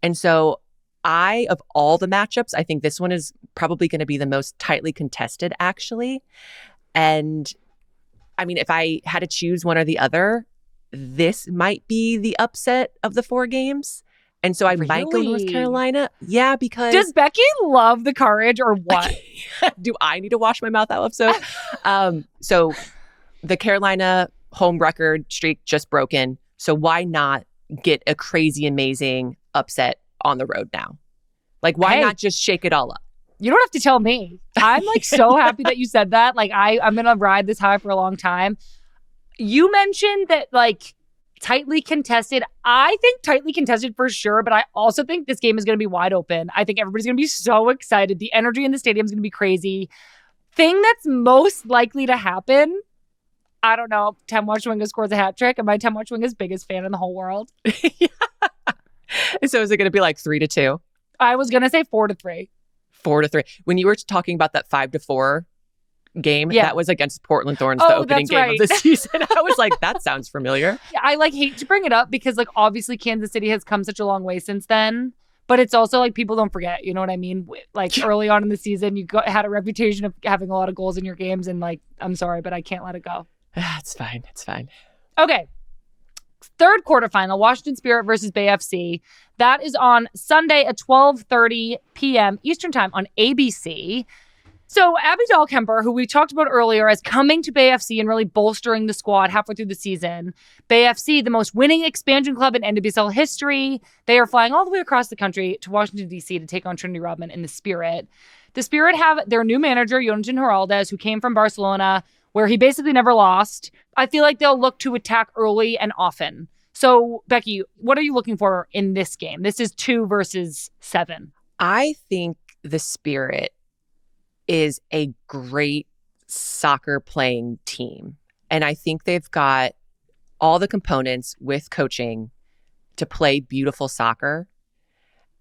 And so of all the matchups, I think this one is probably going to be the most tightly contested, actually. And I mean, if I had to choose one or the other, this might be the upset of the 4 games. And so I might go North Carolina. Yeah, because... Does Becky love the courage or what? Do I need to wash my mouth out so? So the Carolina home record streak just broken. So why not get a crazy, amazing upset on the road now? Like, why not just shake it all up? You don't have to tell me. I'm like so happy that you said that. Like, I'm going to ride this high for a long time. You mentioned that, like, tightly contested. I think tightly contested for sure, but I also think this game is going to be wide open. I think everybody's going to be so excited. The energy in the stadium is going to be crazy. Thing that's most likely to happen, I don't know, Temwa Chwinga scores a hat trick. Am I Temwa Chwinga's biggest fan in the whole world? Yeah. So is it going to be like 3-2? I was going to say 4-3. 4-3. When you were talking about that 5-4 game, that was against Portland Thorns, the opening game of the season. I was like, that sounds familiar. I like hate to bring it up because like obviously Kansas City has come such a long way since then. But it's also like people don't forget, you know what I mean? Like early on in the season, you had a reputation of having a lot of goals in your games. And like, I'm sorry, but I can't let it go. It's fine. It's fine. Okay. Third quarterfinal, Washington Spirit versus Bay FC. That is on Sunday at 12:30 p.m. Eastern Time on ABC. So Abby Dahlkemper, who we talked about earlier as coming to Bay FC and really bolstering the squad halfway through the season. Bay FC, the most winning expansion club in NWSL history. They are flying all the way across the country to Washington, D.C. to take on Trinity Rodman in the Spirit. The Spirit have their new manager, Jonathan Heraldez, who came from Barcelona, where he basically never lost. I feel like they'll look to attack early and often. So, Becky, what are you looking for in this game? This is 2 versus 7. I think the Spirit is a great soccer playing team. And I think they've got all the components with coaching to play beautiful soccer.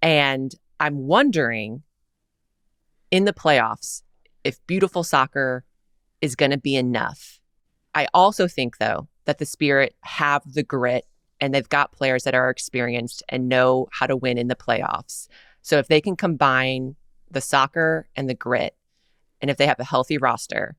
And I'm wondering in the playoffs if beautiful soccer is going to be enough. I also think, though, that the Spirit have the grit and they've got players that are experienced and know how to win in the playoffs. So if they can combine the soccer and the grit, and if they have a healthy roster,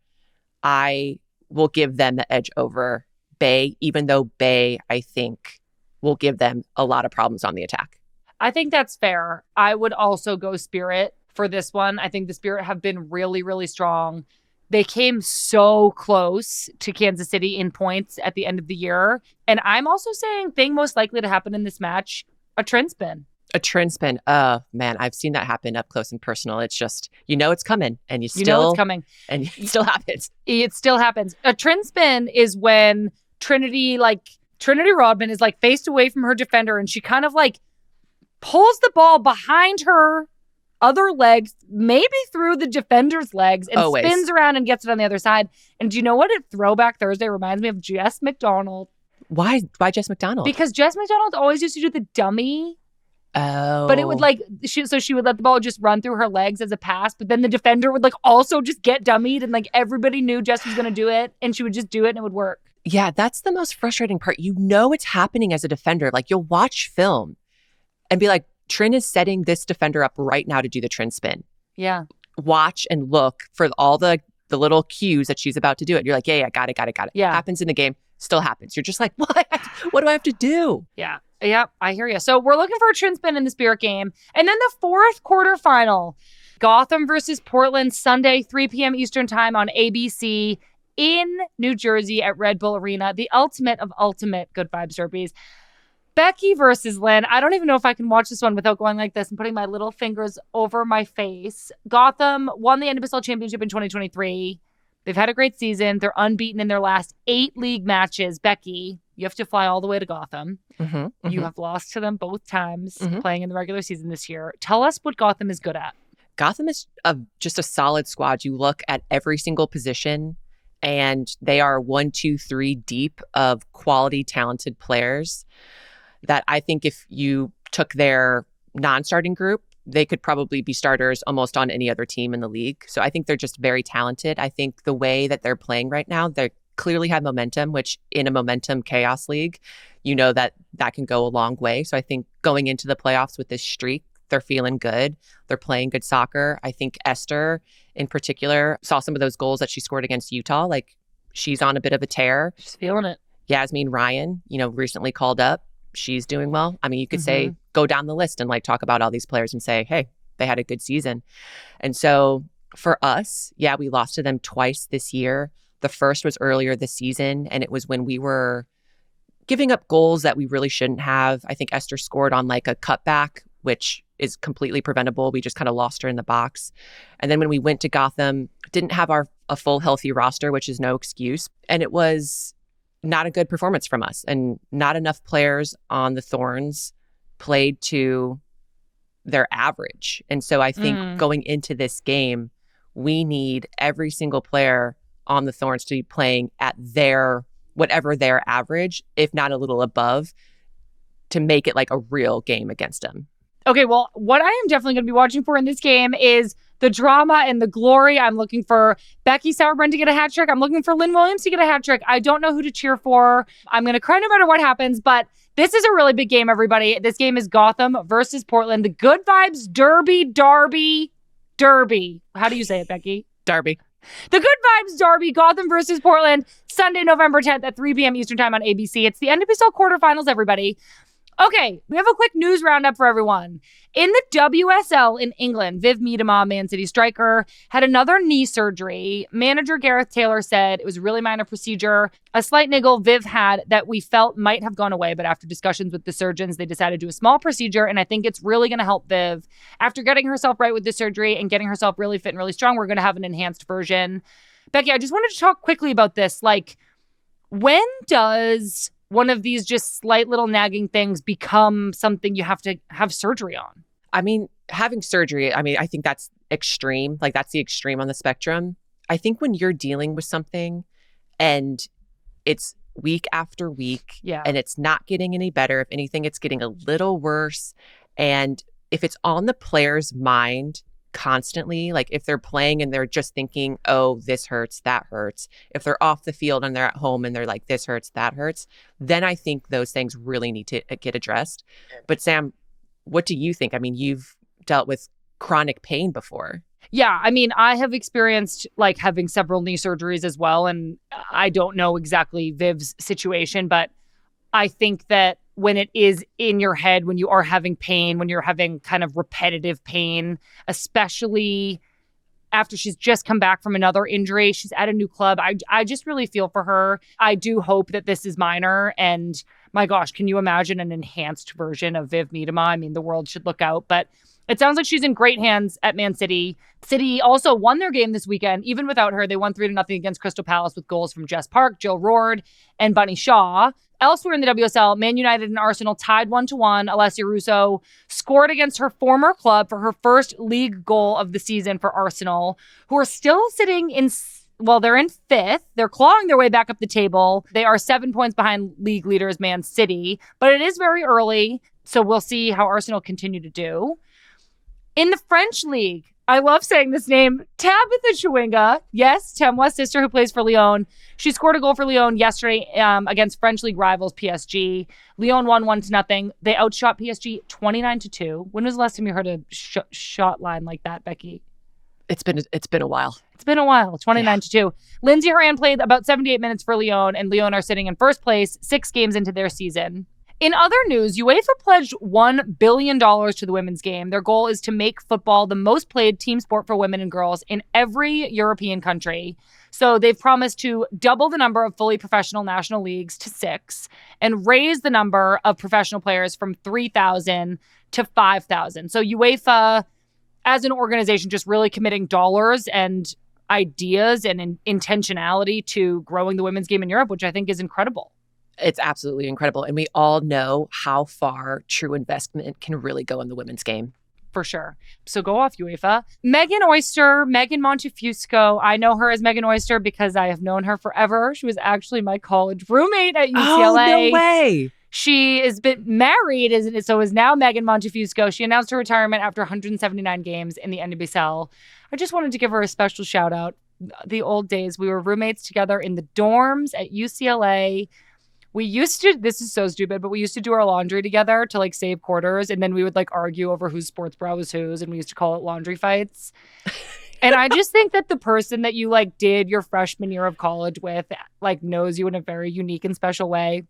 I will give them the edge over Bay, even though Bay, I think, will give them a lot of problems on the attack. I think that's fair. I would also go Spirit for this one. I think the Spirit have been really, really strong. They came so close to Kansas City in points at the end of the year. And I'm also saying thing most likely to happen in this match, a trend spin. A trend spin. Oh, man, I've seen that happen up close and personal. It's just, you know it's coming and you know it's coming. And it still happens. It still happens. A trend spin is when Trinity Rodman is like faced away from her defender and she kind of like pulls the ball behind her other legs, maybe through the defender's legs, and spins around and gets it on the other side. And do you know what Throwback Thursday reminds me of? Jess McDonald. Why Jess McDonald? Because Jess McDonald always used to do the dummy. Oh. But it would like, she would let the ball just run through her legs as a pass, but then the defender would like also just get dummied and like everybody knew Jess was going to do it and she would just do it and it would work. Yeah, that's the most frustrating part. You know it's happening as a defender. Like you'll watch film and be like, Trin is setting this defender up right now to do the Trin spin. Yeah. Watch and look for all the little cues that she's about to do it. You're like, yeah, got it. Yeah. Happens in the game, still happens. You're just like, what? What do I have to do? Yeah. Yeah, I hear you. So we're looking for a trend spin in the Spirit game. And then the fourth quarterfinal, Gotham versus Portland, Sunday, 3 p.m. Eastern Time on ABC in New Jersey at Red Bull Arena. The ultimate of ultimate good vibes derbies. Becky versus Lynn. I don't even know if I can watch this one without going like this and putting my little fingers over my face. Gotham won the NWSL Championship in 2023. They've had a great season. They're unbeaten in their last 8 league matches. Becky, you have to fly all the way to Gotham. You have lost to them both times playing in the regular season this year. Tell us what Gotham is good at. Gotham is just a solid squad. You look at every single position and they are 1, 2, 3 deep of quality, talented players that I think if you took their non-starting group, they could probably be starters almost on any other team in the league. So I think they're just very talented. I think the way that they're playing right now, they clearly have momentum, which in a momentum chaos league, you know that can go a long way. So I think going into the playoffs with this streak, they're feeling good. They're playing good soccer. I think Esther in particular saw some of those goals that she scored against Utah. Like, she's on a bit of a tear. She's feeling it. Yasmin Ryan, recently called up. She's doing well. I mean, you could say, go down the list and like talk about all these players and say, hey, they had a good season. And so for us, yeah, we lost to them twice this year. The first was earlier this season, and it was when we were giving up goals that we really shouldn't have. I think Esther scored on like a cutback, which is completely preventable. We just kind of lost her in the box. And then when we went to Gotham, didn't have a full healthy roster, which is no excuse. And it was not a good performance from us, and not enough players on the Thorns played to their average. And so I think going into this game, we need every single player on the Thorns to be playing at whatever their average, if not a little above, to make it like a real game against them. Okay, well, what I am definitely going to be watching for in this game is the drama and the glory. I'm looking for Becky Sauerbrunn to get a hat trick. I'm looking for Lynn Williams to get a hat trick. I don't know who to cheer for. I'm going to cry no matter what happens, but this is a really big game, everybody. This game is Gotham versus Portland. The Good Vibes Derby. How do you say it, Becky? Derby. The Good Vibes Derby, Gotham versus Portland, Sunday, November 10th at 3 p.m. Eastern Time on ABC. It's the NWSL Quarterfinals, everybody. Okay, we have a quick news roundup for everyone. In the WSL in England, Viv Miedema, Man City striker, had another knee surgery. Manager Gareth Taylor said it was a really minor procedure. A slight niggle Viv had that we felt might have gone away, but after discussions with the surgeons, they decided to do a small procedure, and I think it's really going to help Viv. After getting herself right with the surgery and getting herself really fit and really strong, we're going to have an enhanced version. Becky, I just wanted to talk quickly about this. Like, when does one of these just slight little nagging things become something you have to have surgery on? I mean, having surgery, I think that's extreme. Like, that's the extreme on the spectrum. I think when you're dealing with something and it's week after week and it's not getting any better, if anything, it's getting a little worse. And if it's on the player's mind constantly, like if they're playing and they're just thinking, oh, this hurts, that hurts. If they're off the field and they're at home and they're like, this hurts, that hurts, then I think those things really need to get addressed. But Sam, what do you think? I mean, you've dealt with chronic pain before. Yeah, I mean, I have experienced like having several knee surgeries as well. And I don't know exactly Viv's situation, but I think that when it is in your head, when you are having pain, when you're having kind of repetitive pain, especially after she's just come back from another injury, she's at a new club. I just really feel for her. I do hope that this is minor. And my gosh, can you imagine an enhanced version of Viv Miedema? I mean, the world should look out. But it sounds like she's in great hands at Man City. City also won their game this weekend. Even without her, they won 3-0 against Crystal Palace with goals from Jess Park, Jill Roord, and Bunny Shaw. Elsewhere in the WSL, Man United and Arsenal tied 1-1. Alessia Russo scored against her former club for her first league goal of the season for Arsenal, who are still sitting in, well, they're in fifth. They're clawing their way back up the table. They are 7 points behind league leaders Man City, but it is very early, so we'll see how Arsenal continue to do. In the French league, I love saying this name, Tabitha Chewinga. Yes, Temwa's sister who plays for Lyon. She scored a goal for Lyon yesterday against French league rivals PSG. Lyon won 1-0. They outshot PSG 29-2. When was the last time you heard a shot line like that, Becky? It's been a while. It's been a while. 29-2. Lindsay Horan played about 78 minutes for Lyon, and Lyon are sitting in first place 6 games into their season. In other news, UEFA pledged $1 billion to the women's game. Their goal is to make football the most played team sport for women and girls in every European country. So they've promised to double the number of fully professional national leagues to 6 and raise the number of professional players from 3,000 to 5,000. So UEFA, as an organization, just really committing dollars and ideas and intentionality to growing the women's game in Europe, which I think is incredible. It's absolutely incredible. And we all know how far true investment can really go in the women's game. For sure. So go off, UEFA. Megan Oyster, Megan Montefusco. I know her as Megan Oyster because I have known her forever. She was actually my college roommate at UCLA. Oh, no way. She has been married, so is now Megan Montefusco. She announced her retirement after 179 games in the NWSL. I just wanted to give her a special shout out. The old days, we were roommates together in the dorms at UCLA. We used to, this is so stupid, but we used to do our laundry together to like save quarters. And then we would like argue over whose sports bra was whose. And we used to call it laundry fights. And I just think that the person that you like did your freshman year of college with like knows you in a very unique and special way.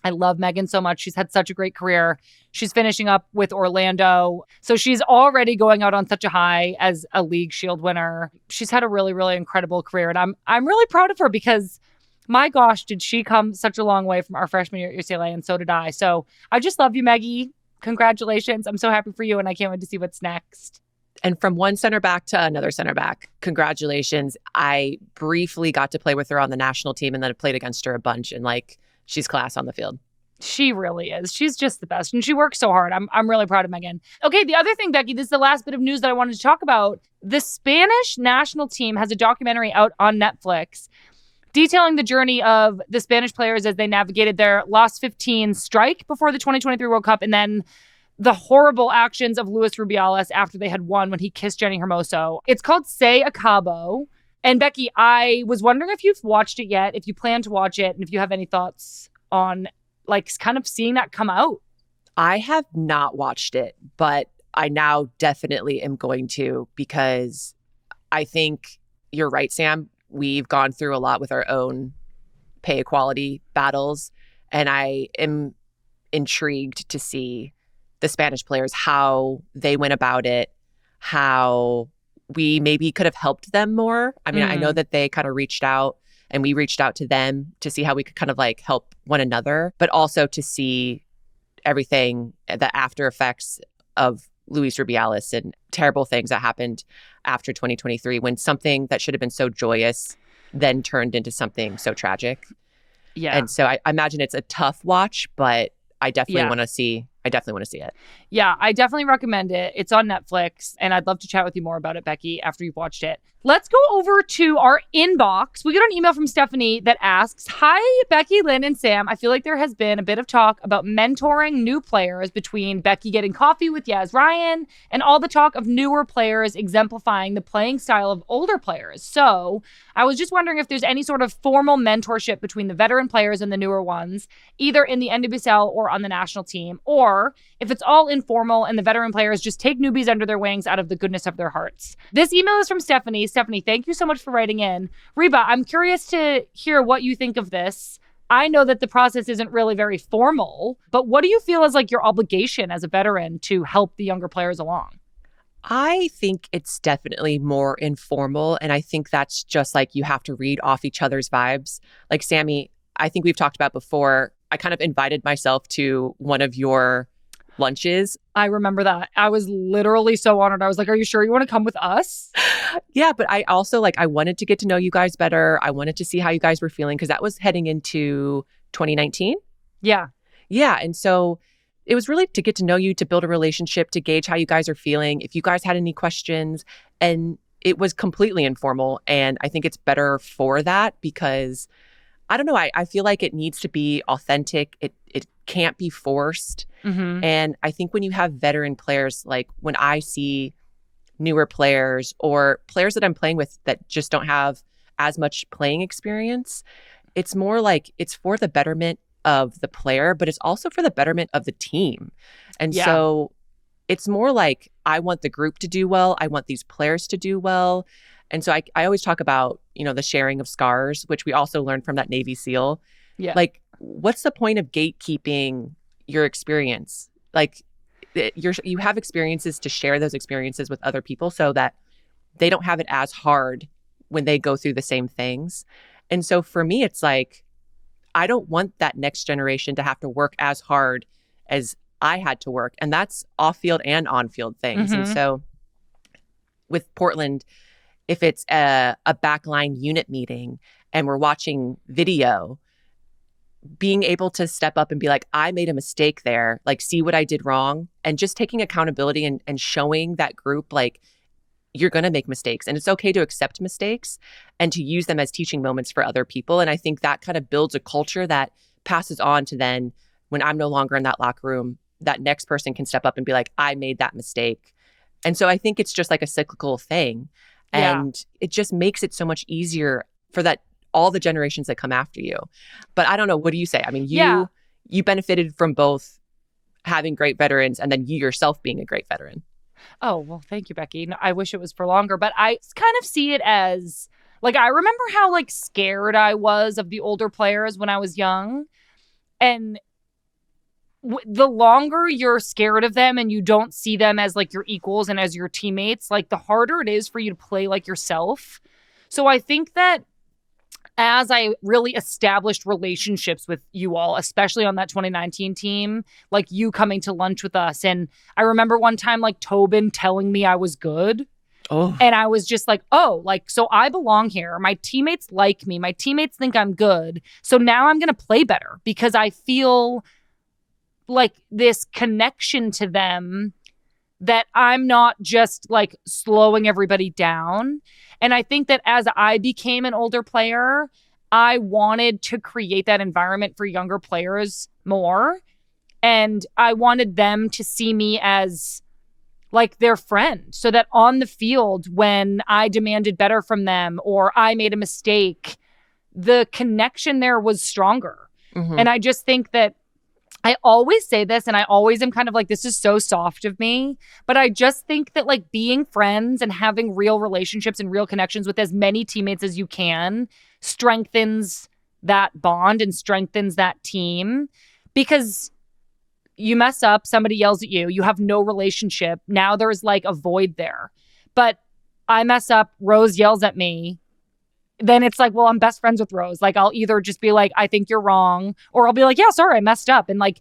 I love Megan so much. She's had such a great career. She's finishing up with Orlando. So she's already going out on such a high as a League Shield winner. She's had a really, really incredible career. And I'm really proud of her because my gosh, did she come such a long way from our freshman year at UCLA, and so did I. So I just love you, Maggie. Congratulations. I'm so happy for you, and I can't wait to see what's next. And from one center back to another center back, congratulations. I briefly got to play with her on the national team and then I played against her a bunch, and like, she's class on the field. She really is. She's just the best. And she works so hard. I'm really proud of Megan. Okay, the other thing, Becky, this is the last bit of news that I wanted to talk about. The Spanish national team has a documentary out on Netflix detailing the journey of the Spanish players as they navigated their Lost 15 strike before the 2023 World Cup, and then the horrible actions of Luis Rubiales after they had won when he kissed Jenny Hermoso. It's called Se Acabo. And Becky, I was wondering if you've watched it yet, if you plan to watch it, and if you have any thoughts on like kind of seeing that come out. I have not watched it, but I now definitely am going to, because I think you're right, Sam. We've gone through a lot with our own pay equality battles, and I am intrigued to see the Spanish players, how they went about it, how we maybe could have helped them more. I mean, I know that they kind of reached out and we reached out to them to see how we could kind of like help one another, but also to see everything, the after effects of Luis Rubiales and terrible things that happened after 2023, when something that should have been so joyous then turned into something so tragic. Yeah. And so I imagine it's a tough watch, but I definitely want to see it. Yeah, I definitely recommend it. It's on Netflix, and I'd love to chat with you more about it, Becky, after you've watched it. Let's go over to our inbox. We got an email from Stephanie that asks, "Hi, Becky, Lynn, and Sam. I feel like there has been a bit of talk about mentoring new players between Becky getting coffee with Yaz Ryan and all the talk of newer players exemplifying the playing style of older players. So I was just wondering if there's any sort of formal mentorship between the veteran players and the newer ones, either in the NWSL or on the national team, or if it's all informal and the veteran players just take newbies under their wings out of the goodness of their hearts." This email is from Stephanie. Stephanie, thank you so much for writing in. Reba, I'm curious to hear what you think of this. I know that the process isn't really very formal, but what do you feel is like your obligation as a veteran to help the younger players along? I think it's definitely more informal. And I think that's just like you have to read off each other's vibes. Like, Sammy, I think we've talked about before, I kind of invited myself to one of your lunches. I remember that. I was literally so honored. I was like, "Are you sure you want to come with us?" Yeah, but I also I wanted to get to know you guys better. I wanted to see how you guys were feeling, because that was heading into 2019. Yeah. Yeah. And so it was really to get to know you, to build a relationship, to gauge how you guys are feeling, if you guys had any questions. And it was completely informal. And I think it's better for that, because I don't know, I feel like it needs to be authentic. It can't be forced. Mm-hmm. And I think when you have veteran players, like when I see newer players or players that I'm playing with that just don't have as much playing experience, it's more like it's for the betterment of the player, but it's also for the betterment of the team. And so it's more like I want the group to do well. I want these players to do well. And so I always talk about, the sharing of scars, which we also learned from that Navy SEAL. Yeah. Like, what's the point of gatekeeping your experience? Like, you have experiences to share those experiences with other people so that they don't have it as hard when they go through the same things. And so for me, it's like, I don't want that next generation to have to work as hard as I had to work. And that's off-field and on-field things. Mm-hmm. And so with Portland, if it's a backline unit meeting and we're watching video, being able to step up and be like, I made a mistake there, like, see what I did wrong, and just taking accountability and showing that group, like, you're going to make mistakes and it's okay to accept mistakes and to use them as teaching moments for other people. And I think that kind of builds a culture that passes on to then when I'm no longer in that locker room, that next person can step up and be like, I made that mistake. And so I think it's just like a cyclical thing. And it just makes it so much easier for that all the generations that come after you. But I don't know. What do you say? I mean, Yeah. you benefited from both having great veterans and then you yourself being a great veteran. Oh, well, thank you, Becky. No, I wish it was for longer, but I kind of see it as like, I remember how like scared I was of the older players when I was young. And the longer you're scared of them and you don't see them as like your equals and as your teammates, like the harder it is for you to play like yourself. So I think that as I really established relationships with you all, especially on that 2019 team, like you coming to lunch with us. And I remember one time like Tobin telling me I was good. Oh. And I was just like, oh, like, so I belong here. My teammates like me. My teammates think I'm good. So now I'm going to play better because I feel like this connection to them that I'm not just like slowing everybody down. And I think that as I became an older player, I wanted to create that environment for younger players more. And I wanted them to see me as like their friend so that on the field, when I demanded better from them or I made a mistake, the connection there was stronger. Mm-hmm. And I just think that I always say this and I always am kind of like, this is so soft of me, but I just think that like being friends and having real relationships and real connections with as many teammates as you can strengthens that bond and strengthens that team. Because you mess up, somebody yells at you, you have no relationship. Now there's like a void there. But I mess up, Rose yells at me. Then it's like, well, I'm best friends with Rose. Like, I'll either just be like, I think you're wrong, or I'll be like, yeah, sorry, I messed up. And like,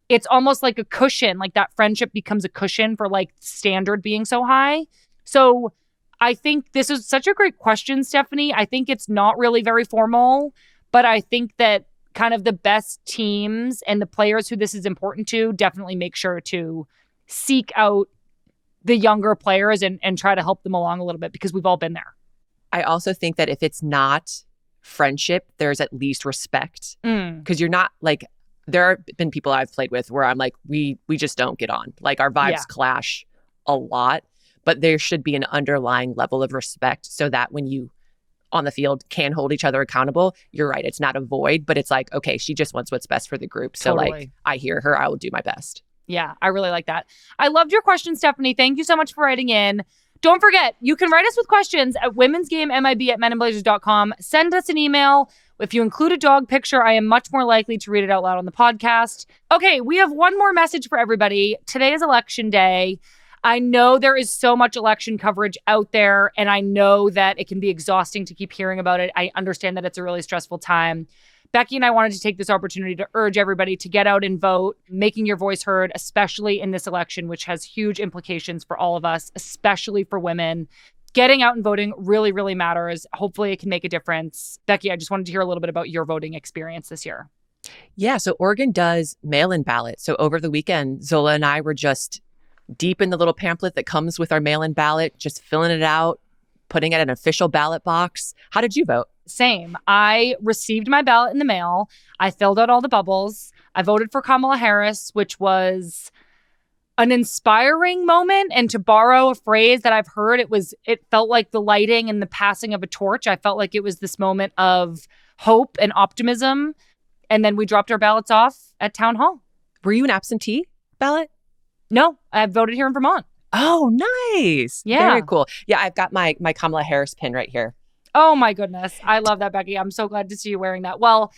it's almost like a cushion. Like that friendship becomes a cushion for like standard being so high. So I think this is such a great question, Stephanie. I think it's not really very formal, but I think that kind of the best teams and the players who this is important to definitely make sure to seek out the younger players and try to help them along a little bit because we've all been there. I also think that if it's not friendship, there's at least respect. Because you're not like, there have been people I've played with where I'm like, we just don't get on. Like our vibes clash a lot, but there should be an underlying level of respect so that when you on the field can hold each other accountable. You're right. It's not a void, but it's like, okay, she just wants what's best for the group. So Totally. like, I hear her, I will do my best. Yeah, I really like that. I loved your question, Stephanie. Thank you so much for writing in. Don't forget, you can write us with questions at womensgamemib@menandblazers.com. Send us an email. If you include a dog picture, I am much more likely to read it out loud on the podcast. Okay, we have one more message for everybody. Today is election day. I know there is so much election coverage out there, and I know that it can be exhausting to keep hearing about it. I understand that it's a really stressful time. Becky and I wanted to take this opportunity to urge everybody to get out and vote, making your voice heard, especially in this election, which has huge implications for all of us, especially for women. Getting out and voting really, really matters. Hopefully it can make a difference. Becky, I just wanted to hear a little bit about your voting experience this year. Yeah, so Oregon does mail-in ballot. So over the weekend, Zola and I were just deep in the little pamphlet that comes with our mail-in ballot, just filling it out, putting it in an official ballot box. How did you vote? Same. I received my ballot in the mail. I filled out all the bubbles. I voted for Kamala Harris, which was an inspiring moment. And to borrow a phrase that I've heard, it felt like the lighting and the passing of a torch. I felt like it was this moment of hope and optimism. And then we dropped our ballots off at Town Hall. Were you an absentee ballot? No, I voted here in Vermont. Oh, nice. Yeah. Very cool. Yeah, I've got my Kamala Harris pin right here. Oh my goodness. I love that, Becky. I'm so glad to see you wearing that. Well,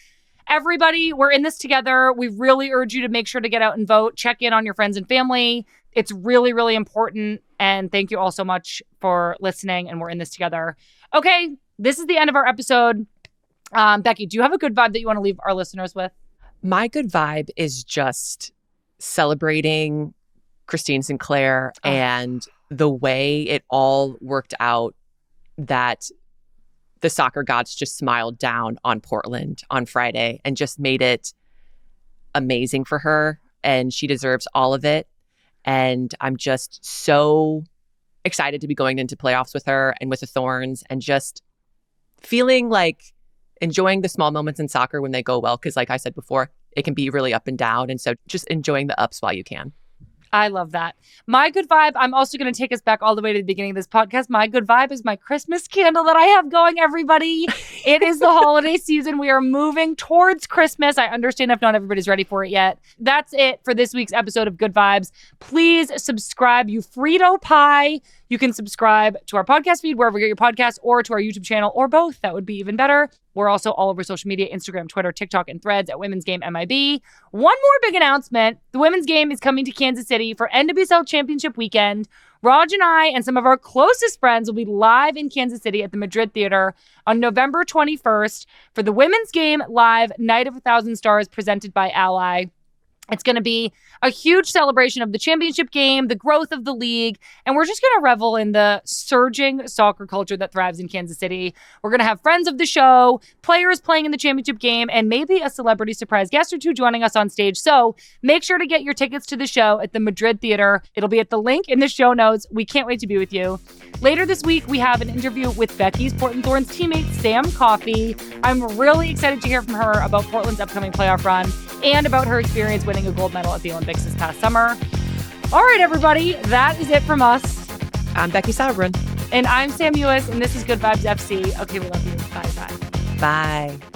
everybody, we're in this together. We really urge you to make sure to get out and vote. Check in on your friends and family. It's really, really important. And thank you all so much for listening. And we're in this together. Okay, this is the end of our episode. Becky, do you have a good vibe that you want to leave our listeners with? My good vibe is just celebrating Christine Sinclair and the way it all worked out, that the soccer gods just smiled down on Portland on Friday and just made it amazing for her. And she deserves all of it. And I'm just so excited to be going into playoffs with her and with the Thorns and just feeling like enjoying the small moments in soccer when they go well. Because like I said before, it can be really up and down. And so just enjoying the ups while you can. I love that. My good vibe, I'm also going to take us back all the way to the beginning of this podcast. My good vibe is my Christmas candle that I have going, everybody. It is the holiday season. We are moving towards Christmas. I understand if not everybody's ready for it yet. That's it for this week's episode of Good Vibes. Please subscribe, you Frito pie. You can subscribe to our podcast feed wherever you get your podcasts, or to our YouTube channel, or both. That would be even better. We're also all over social media, Instagram, Twitter, TikTok, and Threads at Women's Game MIB. One more big announcement. The Women's Game is coming to Kansas City for NWSL Championship Weekend. Raj and I and some of our closest friends will be live in Kansas City at the Madrid Theater on November 21st for the Women's Game Live Night of 1,000 Stars presented by Ally. It's going to be a huge celebration of the championship game, the growth of the league, and we're just going to revel in the surging soccer culture that thrives in Kansas City. We're going to have friends of the show, players playing in the championship game, and maybe a celebrity surprise guest or two joining us on stage. So make sure to get your tickets to the show at the Madrid Theater. It'll be at the link in the show notes. We can't wait to be with you. Later this week, we have an interview with Becky's Portland Thorns teammate, Sam Coffey. I'm really excited to hear from her about Portland's upcoming playoff run and about her experience winning a gold medal at the Olympics this past summer. All right, everybody, that is it from us. I'm Becky Sauerbrunn. And I'm Sam Ewis, and this is Good Vibes FC. Okay, we love you. Bye-bye. Bye.